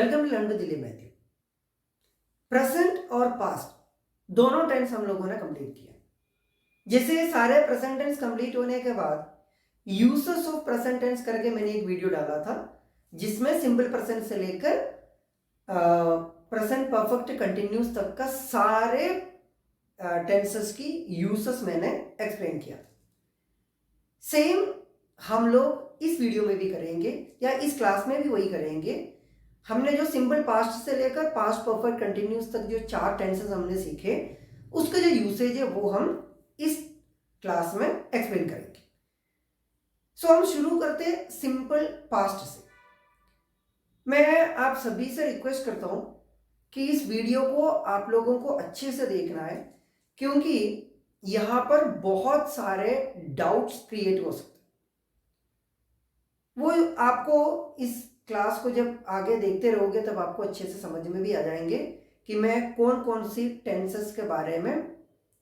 Welcome to learn with Dilip Mathew. Present और past दोनों tense हम लोगों ने कंप्लीट किया। जैसे सारे प्रेजेंट टेंस कंप्लीट होने के बाद यूसेस ऑफ प्रेजेंट टेंस करके मैंने एक वीडियो डाला था जिसमें सिंपल प्रेजेंट से लेकर प्रेजेंट परफेक्ट कंटिन्यूस तक का सारे टेंसेस की यूसेस मैंने एक्सप्लेन किया था। सेम हम लोग इस वीडियो में भी करेंगे या इस क्लास में भी वही करेंगे। हमने जो सिंपल पास्ट से लेकर पास्ट परफेक्ट कंटिन्यूस तक जो 4 टेंसेस हमने सीखे उसका जो यूसेज है वो हम इस क्लास में एक्सप्लेन करेंगे। सो हम शुरू करते हैं सिंपल पास्ट से। मैं आप सभी से रिक्वेस्ट करता हूं कि इस वीडियो को आप लोगों को अच्छे से देखना है, क्योंकि यहां पर बहुत सारे डाउट्स क्रिएट हो सकते हैं। वो आपको इस क्लास को जब आगे देखते रहोगे तब आपको अच्छे से समझ में भी आ जाएंगे कि मैं कौन कौन सी टेंसेस के बारे में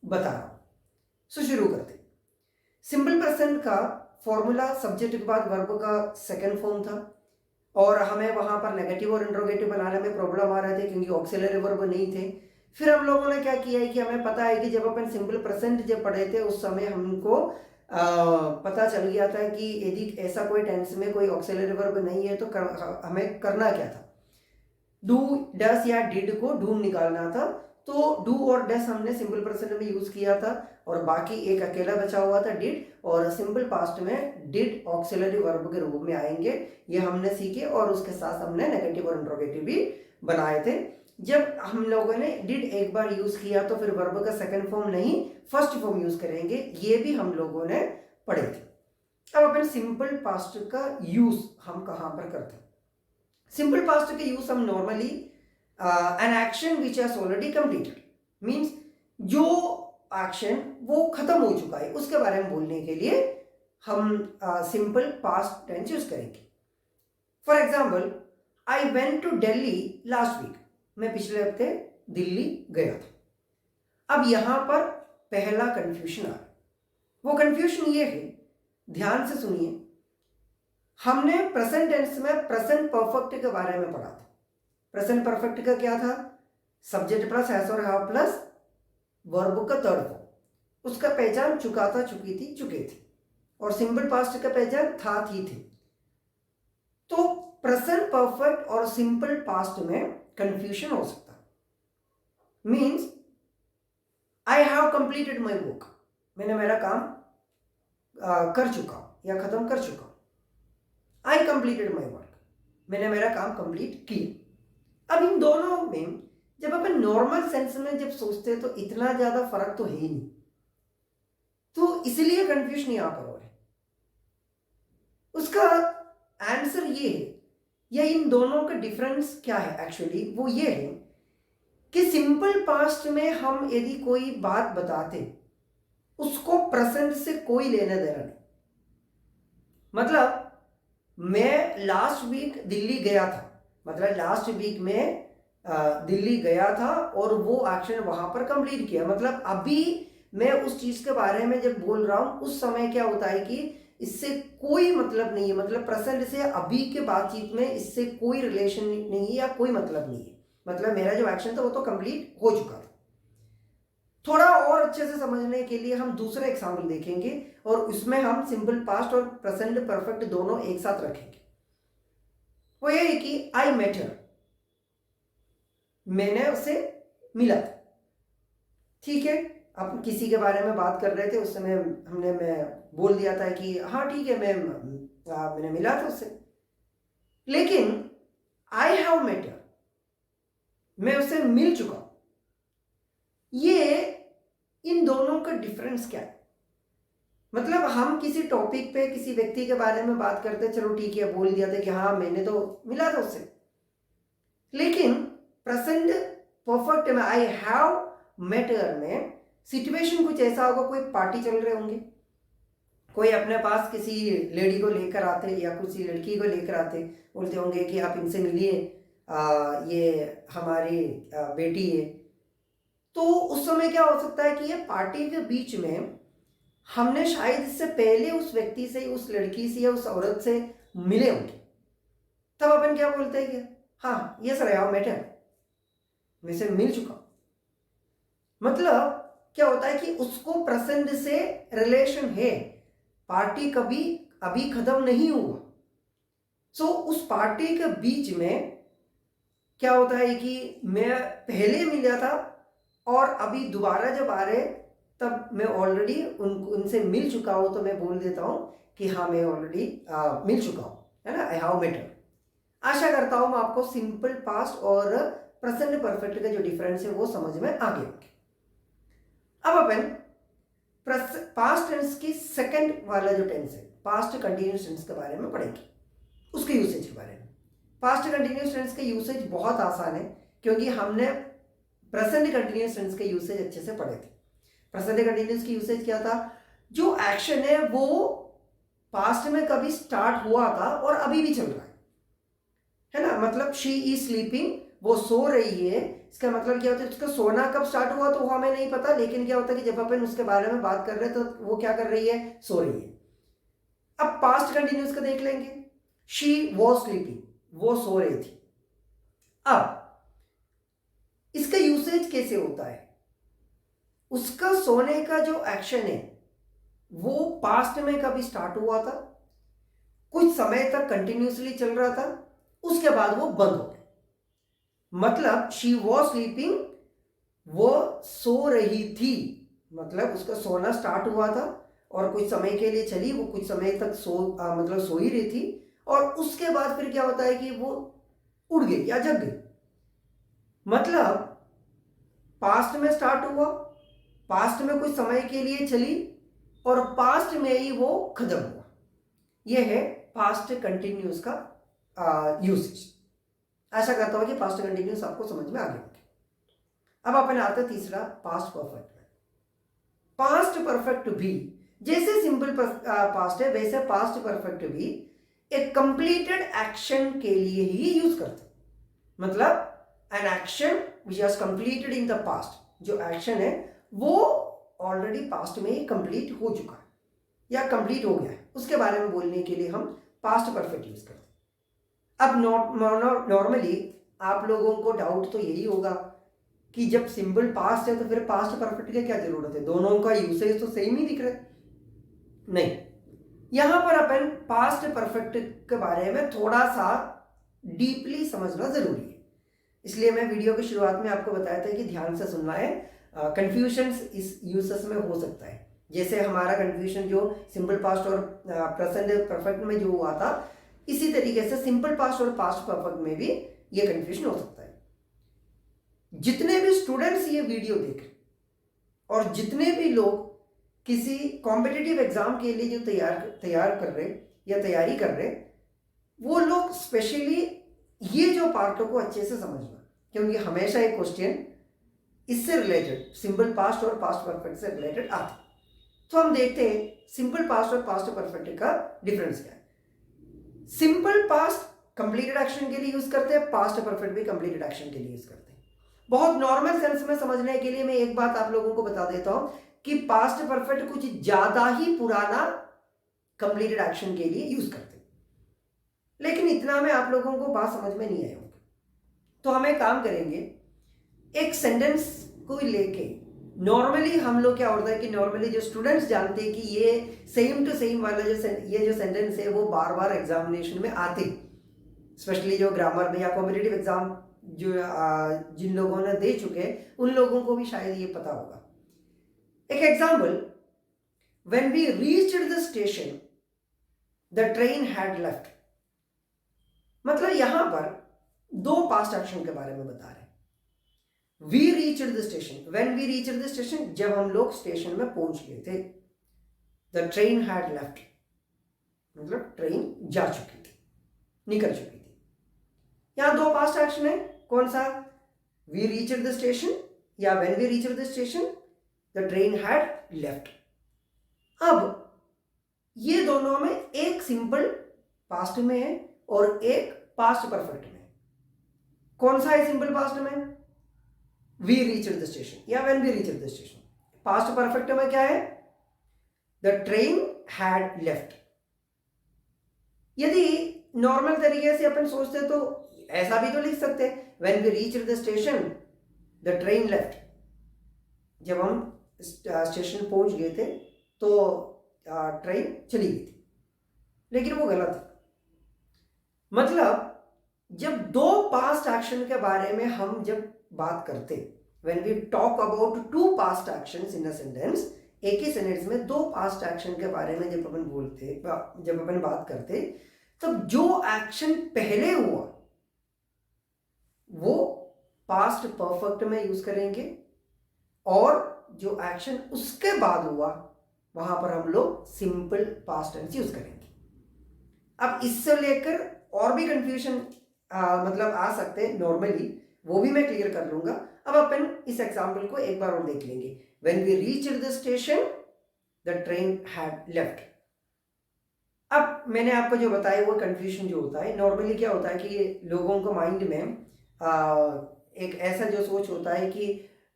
बता रहा हूं। सो शुरू करते। सिंपल प्रेजेंट का फॉर्मूला सब्जेक्ट के बाद वर्ब का सेकंड फॉर्म था और हमें वहां पर नेगेटिव और इंट्रोगेटिव बनाने में प्रॉब्लम आ रहे थे क्योंकि ऑक्सिलरी वर्ब नहीं थे। फिर हम लोगों ने क्या किया है कि हमें पता है कि जब अपन सिंपल प्रेजेंट जब पढ़े थे उस समय हमको पता चल गया था कि यदि ऐसा कोई टेंस में कोई ऑक्सिलरी वर्ब नहीं है तो हमें करना क्या था, डू डस या डिड को ढूंढ निकालना था। तो डू और डस हमने सिंपल प्रेजेंट में यूज किया था और बाकी एक अकेला बचा हुआ था डिड, और सिंपल पास्ट में डिड ऑक्सिलरी वर्ब के रूप में आएंगे, ये हमने सीखे और उसके साथ हमने नेगेटिव और इंट्रोगेटिव भी बनाए थे। जब हम लोगों ने डिड एक बार यूज किया तो फिर वर्ब का सेकंड फॉर्म नहीं फर्स्ट फॉर्म यूज करेंगे, ये भी हम लोगों ने पढ़े थे। अब अपन सिंपल पास्ट का यूज हम कहां पर करते हैं। सिंपल पास्ट के यूज हम normally an action which has already completed, means जो एक्शन वो खत्म हो चुका है उसके बारे में बोलने के लिए हम सिंपल पास्ट टेंस यूज करेंगे। For example, I went to Delhi last week, मैं पिछले हफ्ते दिल्ली गया था। अब यहां पर पहला कंफ्यूजन आ रहा है। वो कंफ्यूजन ये है, ध्यान से सुनिए, हमने प्रेजेंट टेंस में प्रेजेंट परफेक्ट के बारे में पढ़ा था। प्रेजेंट परफेक्ट का क्या था, सब्जेक्ट प्लस हैज और हैव प्लस वर्ब का थर्ड फॉर्म, उसका पहचान चुका था, चुकी थी, चुके थे, और सिंपल पास्ट का पहचान था, थी, थे। तो प्रेजेंट परफेक्ट और सिंपल पास्ट में कंफ्यूजन हो सकता है। Means I have completed my work, मैंने मेरा काम कर चुका या खत्म कर चुका। आई कंप्लीटेड माई वर्क, मैंने मेरा काम कंप्लीट किया। अब इन दोनों में जब अपन नॉर्मल सेंस में जब सोचते हैं तो इतना ज्यादा फर्क तो है ही नहीं, तो इसलिए कंफ्यूजन यहां पर हो रहा है। उसका आंसर ये है, या इन दोनों का डिफरेंस क्या है एक्चुअली, वो ये है कि सिंपल पास्ट में हम यदि कोई बात बताते उसको प्रेजेंट से कोई लेना देना नहीं। मतलब मैं लास्ट वीक दिल्ली गया था, मतलब लास्ट वीक में दिल्ली गया था और वो एक्शन वहां पर कंप्लीट किया, मतलब अभी मैं उस चीज के बारे में जब बोल रहा हूं उस समय क्या होता है कि इससे कोई मतलब नहीं है, मतलब प्रेजेंट से अभी के बातचीत में इससे कोई रिलेशन नहीं है या कोई मतलब नहीं है, मतलब मेरा जो एक्शन था वो तो कंप्लीट हो चुका था। थोड़ा और अच्छे से समझने के लिए हम दूसरा एग्जाम्पल देखेंगे और उसमें हम सिंपल पास्ट और प्रेजेंट परफेक्ट दोनों एक साथ रखेंगे। वो ये है कि आई मेट हर, मैंने उसे मिला था। ठीक है, आप किसी के बारे में बात कर रहे थे उस समय मैं बोल दिया था कि हाँ ठीक है मैंने मिला था उससे, लेकिन आई हैव मेट हर, मैं उससे मिल चुका। ये इन दोनों का डिफरेंस क्या है, मतलब हम किसी टॉपिक पे किसी व्यक्ति के बारे में बात करते, चलो ठीक है बोल दिया था कि हाँ मैंने तो मिला था उससे, लेकिन प्रेजेंट परफेक्ट में आई हैव मेट हर में सिचुएशन कुछ ऐसा होगा, कोई पार्टी चल रहे होंगे, कोई अपने पास किसी लेडी को लेकर आते या किसी लड़की को लेकर आते, बोलते होंगे कि आप इनसे मिलिए, ये हमारी बेटी है। तो उस समय क्या हो सकता है कि ये पार्टी के बीच में हमने शायद इससे पहले उस व्यक्ति से, उस लड़की से या उस औरत से मिले होंगे, तब अपन क्या बोलते हैं, हाँ yes I have met him, मैं से मिल चुका हूं। मतलब क्या होता है कि उसको प्रेजेंट से रिलेशन है, पार्टी कभी अभी खत्म नहीं हुआ। सो उस पार्टी के बीच में क्या होता है कि मैं पहले मिला था और अभी दोबारा जब आ रहे तब मैं ऑलरेडी उनसे मिल चुका हूं, तो मैं बोल देता हूं कि हाँ मैं ऑलरेडी मिल चुका हूं, है ना, आई हैव मेट हिम। आशा करता हूं मैं आपको सिंपल पास्ट और प्रेजेंट परफेक्ट का जो डिफरेंस है वो समझ में आ गया होंगे। अब अपन पास्ट टेंस की सेकंड वाला जो टेंस है, पास्ट कंटिन्यूअस टेंस के बारे में पढ़ेंगे, उसके यूसेज के बारे में। पास्ट कंटिन्यूअस टेंस का यूसेज बहुत आसान है, क्योंकि हमने प्रेजेंट कंटिन्यूअस टेंस के यूसेज अच्छे से पढ़े थे। प्रेजेंट कंटिन्यूअस की यूसेज क्या था, जो एक्शन है वो पास्ट में कभी स्टार्ट हुआ था और अभी भी चल रहा है ना। मतलब शी इज स्लीपिंग, वो सो रही है, इसका मतलब क्या होता है, उसका सोना कब स्टार्ट हुआ तो वो हमें नहीं पता, लेकिन क्या होता है कि जब अपन उसके बारे में बात कर रहे हैं तो वो क्या कर रही है, सो रही है। अब पास्ट कंटिन्यूअस का देख लेंगे, शी वॉज स्लीपिंग, वो सो रही थी। अब इसका यूसेज कैसे होता है, उसका सोने का जो एक्शन है वो पास्ट में कभी स्टार्ट हुआ था, कुछ समय तक कंटिन्यूसली चल रहा था, उसके बाद वो बंद हो गया। मतलब शी वॉज स्लीपिंग, वो सो रही थी, मतलब उसका सोना स्टार्ट हुआ था और कुछ समय के लिए चली, वो कुछ समय तक मतलब सो ही रही थी, और उसके बाद फिर क्या होता है कि वो उड़ गई या जग गई। मतलब पास्ट में स्टार्ट हुआ, पास्ट में कुछ समय के लिए चली और पास्ट में ही वो खत्म हुआ। यह है पास्ट कंटिन्यूअस का यूसेज। आशा करता हूं कि पास्ट कंटिन्यूअस आपको समझ में आ गया होगा। अब अपन आते हैं तीसरा, पास्ट परफेक्ट में। पास्ट परफेक्ट भी जैसे सिंपल पास्ट है, वैसे पास्ट परफेक्ट भी एक कंप्लीटेड एक्शन के लिए ही यूज करते हैं। मतलब an action which has completed in the past, जो एक्शन है वो ऑलरेडी पास्ट में ही कंप्लीट हो चुका है या कंप्लीट हो गया है, उसके बारे में बोलने के लिए हम पास्ट परफेक्ट यूज करते हैं। अब नॉर्मली आप लोगों को डाउट तो यही होगा कि जब सिंपल पास्ट है तो फिर पास्ट परफेक्ट की क्या जरूरत है, दोनों का यूसेज तो सेम ही दिख रहा है। नहीं, यहां पर अपन पास्ट परफेक्ट के बारे में थोड़ा सा डीपली समझना जरूरी है, इसलिए मैं वीडियो की शुरुआत में आपको बताया था कि ध्यान से सुनना है, कंफ्यूजन इस यूसेस में हो सकता है। जैसे हमारा कंफ्यूजन जो सिंपल पास्ट और प्रेजेंट परफेक्ट में जो हुआ था, इसी तरीके से सिंपल पास्ट और पास्ट परफेक्ट में भी ये कंफ्यूजन हो सकता है। जितने भी स्टूडेंट्स ये वीडियो देख रहे और जितने भी लोग किसी कॉम्पिटिटिव एग्जाम के लिए जो तैयार कर रहे या तैयारी कर रहे, वो लोग स्पेशली ये जो पार्टों को अच्छे से समझना, क्योंकि हमेशा एक क्वेश्चन इससे रिलेटेड, सिंपल पास्ट और पास्ट परफेक्ट से रिलेटेड आता है। तो हम देखते हैं सिंपल पास्ट और पास्ट परफेक्ट का डिफरेंस क्या है। सिंपल पास्ट कंप्लीटेड एक्शन के लिए यूज करते हैं, पास्ट परफेक्ट भी कंप्लीटेड एक्शन के लिए यूज करते हैं। बहुत नॉर्मल सेंस में समझने के लिए मैं एक बात आप लोगों को बता देता हूं कि पास्ट परफेक्ट कुछ ज्यादा ही पुराना कंप्लीटेड एक्शन के लिए यूज करते हैं, लेकिन इतना में आप लोगों को बात समझ में नहीं आया होगा। तो हम एक काम करेंगे, एक सेंटेंस को लेके नॉर्मली हम लोग क्या होता है कि नॉर्मली जो स्टूडेंट्स जानते हैं कि ये सेम टू सेम वाला ये जो सेंटेंस है वो बार बार एग्जामिनेशन में आते, स्पेशली जो ग्रामर में या कॉम्पिटिटिव एग्जाम जो जिन लोगों ने दे चुके हैं उन लोगों को भी शायद ये पता होगा। एक example, when we reached the station the train had left. मतलब यहां पर दो पास्ट एक्शन के बारे में बता रहे हैं। We reached the station, when we reached the station, जब हम लोग स्टेशन में पहुंच गए थे। द ट्रेन हैड लेफ्ट, मतलब ट्रेन जा चुकी थी, निकल चुकी थी। यहां दो पास्ट एक्शन है, कौन सा, वी रीच्ड द स्टेशन या when we reached the station the train had left. अब ये दोनों में एक सिंपल पास्ट में है और एक पास्ट परफेक्ट में। कौन सा है सिंपल पास्ट में, वी रीच्ड द स्टेशन या when we reached the station. Past perfect में क्या है, द ट्रेन हैड लेफ्ट। यदि नॉर्मल तरीके से अपन सोचते तो ऐसा भी तो लिख सकते हैं, when we reach the station the train left. जब हम स्टेशन पहुंच गए थे तो ट्रेन चली गई थी, लेकिन वो गलत है। मतलब जब दो पास्ट एक्शन के बारे में हम जब बात करते, when we talk about two past actions in a sentence, एक ही सेंटेंस में दो पास्ट एक्शन के बारे में जब अपन बोलते, जब अपन बात करते, तब जो एक्शन पहले हुआ वो पास्ट परफेक्ट में यूज करेंगे, और जो एक्शन उसके बाद हुआ वहां पर हम लोग सिंपल पास्ट टेंस यूज करेंगे। अब इससे लेकर और भी कंफ्यूजन मतलब आ सकते हैं नॉर्मली, वो भी मैं क्लियर कर लूंगा। अब अपन इस एग्जाम्पल को एक बार और देख लेंगे। When we reached the station the train had left. अब मैंने आपको जो बताया वो कंफ्यूजन जो होता है, नॉर्मली क्या होता है कि लोगों को माइंड में एक ऐसा जो सोच होता है कि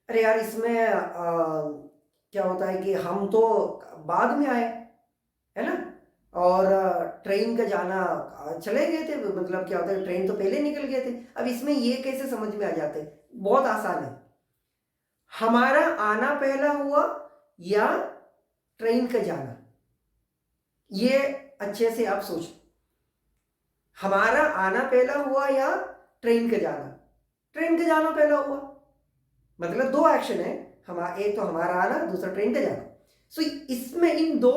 अरे यार इसमें क्या होता है कि हम तो बाद में आए, है ना, और ट्रेन का जाना चले गए थे, मतलब क्या होता है ट्रेन तो पहले निकल गए थे। अब इसमें ये कैसे समझ में आ जाते हैं? बहुत आसान है। हमारा आना पहला हुआ या ट्रेन का जाना, ये अच्छे से आप सोचो। हमारा आना पहला हुआ या ट्रेन का जाना? ट्रेन का जाना पहला हुआ, मतलब दो एक्शन है, एक तो हमारा आना, दूसरा ट्रेन का जाना। सो इसमें इन दो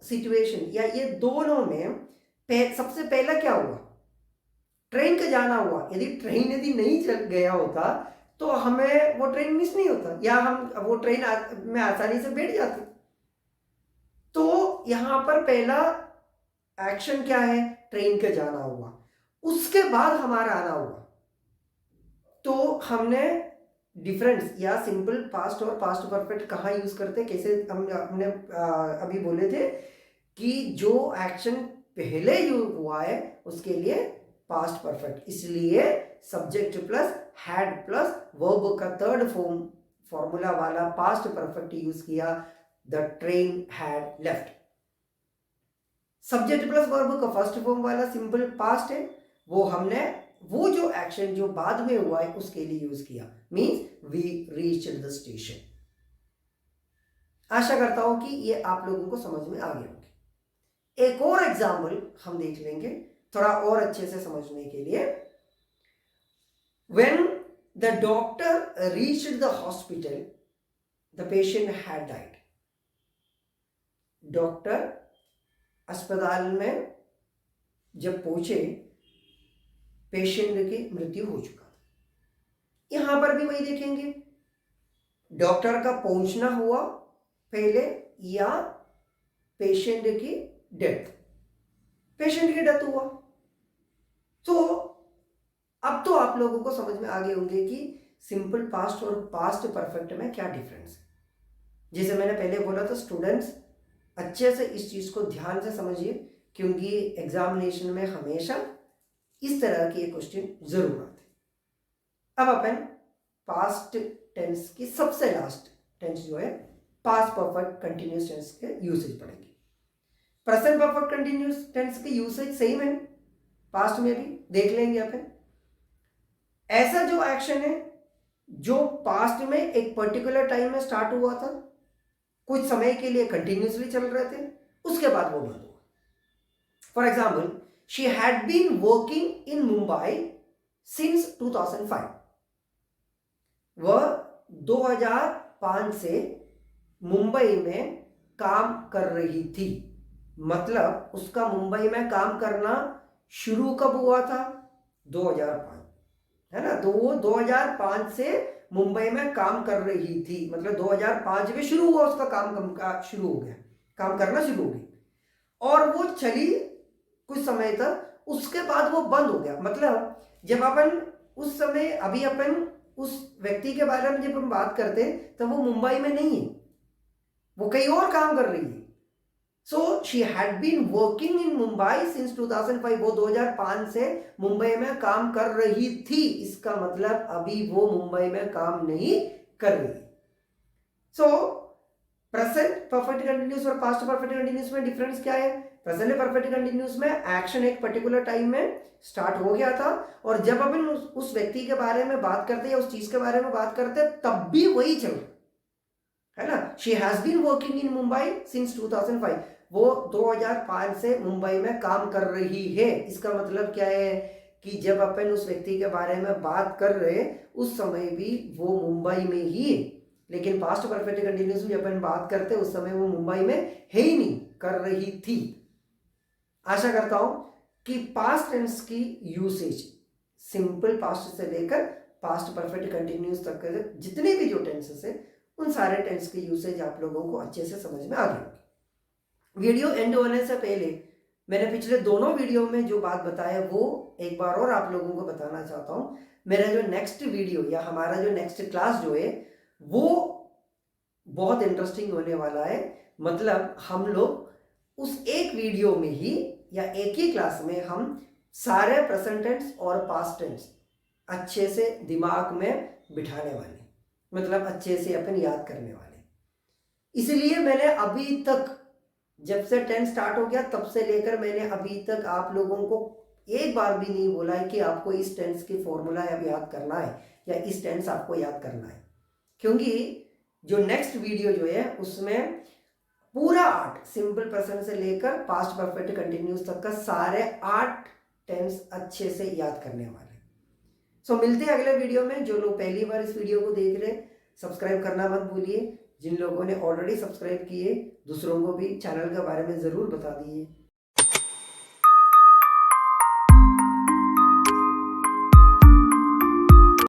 सिचुएशन या ये दोनों में सबसे पहला क्या हुआ? ट्रेन का जाना हुआ। यदि नहीं चल गया होता तो हमें वो ट्रेन मिस नहीं होता, या हम वो ट्रेन में आसानी से बैठ जाते। तो यहां पर पहला एक्शन क्या है? ट्रेन का जाना हुआ, उसके बाद हमारा आना हुआ। तो हमने डिफरेंस या सिंपल पास्ट और पास्ट परफेक्ट कहाँ यूज करते, कैसे हमने अभी बोले थे कि जो एक्शन पहले हुआ है उसके लिए पास्ट परफेक्ट, इसलिए subject plus had plus verb का थर्ड फॉर्मूला वाला पास्ट परफेक्ट यूज किया, the train had left. Subject plus verb का फर्स्ट फॉर्म वाला सिंपल पास्ट है, वो हमने वो जो एक्शन जो बाद में हुआ है उसके लिए यूज किया, means we reached the station. आशा करता हूं कि ये आप लोगों को समझ में आ गया होगा। एक और एग्जाम्पल हम देख लेंगे थोड़ा और अच्छे से समझने के लिए। When the doctor reached the hospital the patient had died. Doctor अस्पताल में जब पहुंचे, पेशेंट की मृत्यु हो चुका था। यहां पर भी वही देखेंगे, डॉक्टर का पहुंचना हुआ पहले या पेशेंट की डेथ। पेशेंट की डेथ हुआ। तो अब तो आप लोगों को समझ में आ गए होंगे कि सिंपल पास्ट और पास्ट परफेक्ट में क्या डिफरेंस है। जैसे मैंने पहले बोला था, स्टूडेंट्स अच्छे से इस चीज को ध्यान से समझिए, क्योंकि एग्जामिनेशन में हमेशा इस तरह के क्वेश्चन जरूर आते हैं। अब अपन पास्ट टेंस की सबसे लास्ट टेंस जो है पास्ट परफेक्ट कंटिन्यूअस टेंस के यूसेज पढ़ेंगे। प्रेजेंट परफेक्ट कंटिन्यूअस टेंस के यूसेज सेम है, पास्ट में भी देख लेंगे अपन। ऐसा जो एक्शन है जो पास्ट में एक पर्टिकुलर टाइम में स्टार्ट हुआ था, कुछ समय के लिए कंटिन्यूअसली चल रहे थे, उसके बाद वो बंद हुआ। For example, she had been working in Mumbai since 2005. वह 2005 से मुंबई में काम कर रही थी। मतलब उसका मुंबई में काम करना शुरू कब हुआ था? 2005, है ना। तो वो 2005 से मुंबई में काम कर रही थी, मतलब 2005 में शुरू हुआ उसका काम शुरू हो गया, काम करना शुरू हो गया, और वो चली कुछ समय तक, उसके बाद वो बंद हो गया। मतलब जब अपन उस समय, अभी अपन उस व्यक्ति के बारे में जब हम बात करते हैं तब वो मुंबई में नहीं है, वो कहीं और काम कर रही है। So she had been working in Mumbai since 2005। वो 2005 से मुंबई में काम कर रही थी, इसका मतलब अभी वो मुंबई में काम नहीं कर रही। सो प्रेजेंट परफेक्ट कंटिन्यूस और पास्ट परफेक्ट कंटिन्यूस में डिफरेंस क्या है? प्रेजेंट परफेक्ट कंटिन्यूस में एक्शन एक पर्टिकुलर टाइम में स्टार्ट हो गया था और जब अपन उस व्यक्ति के बारे में बात करते या उस चीज के बारे में बात करते तब भी वही चल रहा है ना। She has been working in Mumbai since 2005, वो 2005 से मुंबई में काम कर रही है। इसका मतलब क्या है कि जब अपन उस व्यक्ति के बारे में बात कर रहे उस समय भी वो मुंबई में ही है, लेकिन पास्ट परफेक्ट कंटिन्यूस में जब अपन बात करते उस समय वो मुंबई में है ही नहीं, कर रही थी। आशा करता हूं कि पास्ट टेंस की यूसेज सिंपल पास्ट से लेकर पास्ट परफेक्ट कंटिन्यूस तक के जितने भी जो टेंसेस है उन सारे टेंस की यूसेज आप लोगों को अच्छे से समझ में आ गई होगी। वीडियो एंड होने से पहले मैंने पिछले दोनों वीडियो में जो बात बताया वो एक बार और आप लोगों को बताना चाहता हूं। मेरा जो नेक्स्ट वीडियो या हमारा जो नेक्स्ट क्लास जो है वो बहुत इंटरेस्टिंग होने वाला है। मतलब हम लोग उस एक वीडियो में ही या एक ही क्लास में हम सारे प्रेजेंट टेंस और पास्ट टेंस अच्छे से दिमाग में बिठाने वाले, मतलब अच्छे से अपन याद करने वाले। इसलिए मैंने अभी तक जब से टेंस स्टार्ट हो गया तब से लेकर मैंने अभी तक आप लोगों को एक बार भी नहीं बोला है कि आपको इस टेंस की फॉर्मूला अब याद करना है या इस टेंस आपको याद करना है, क्योंकि जो नेक्स्ट वीडियो जो है उसमें पूरा 8 सिंपल प्रेजेंट से लेकर पास्ट परफेक्ट कंटिन्यूस तक का सारे 8 टेंस अच्छे से याद करने वाले। सो मिलते हैं अगले वीडियो में। जो लोग पहली बार इस वीडियो को देख रहे सब्सक्राइब करना मत भूलिए। जिन लोगों ने ऑलरेडी सब्सक्राइब किए दूसरों को भी चैनल के बारे में ज़रूर बता दिए।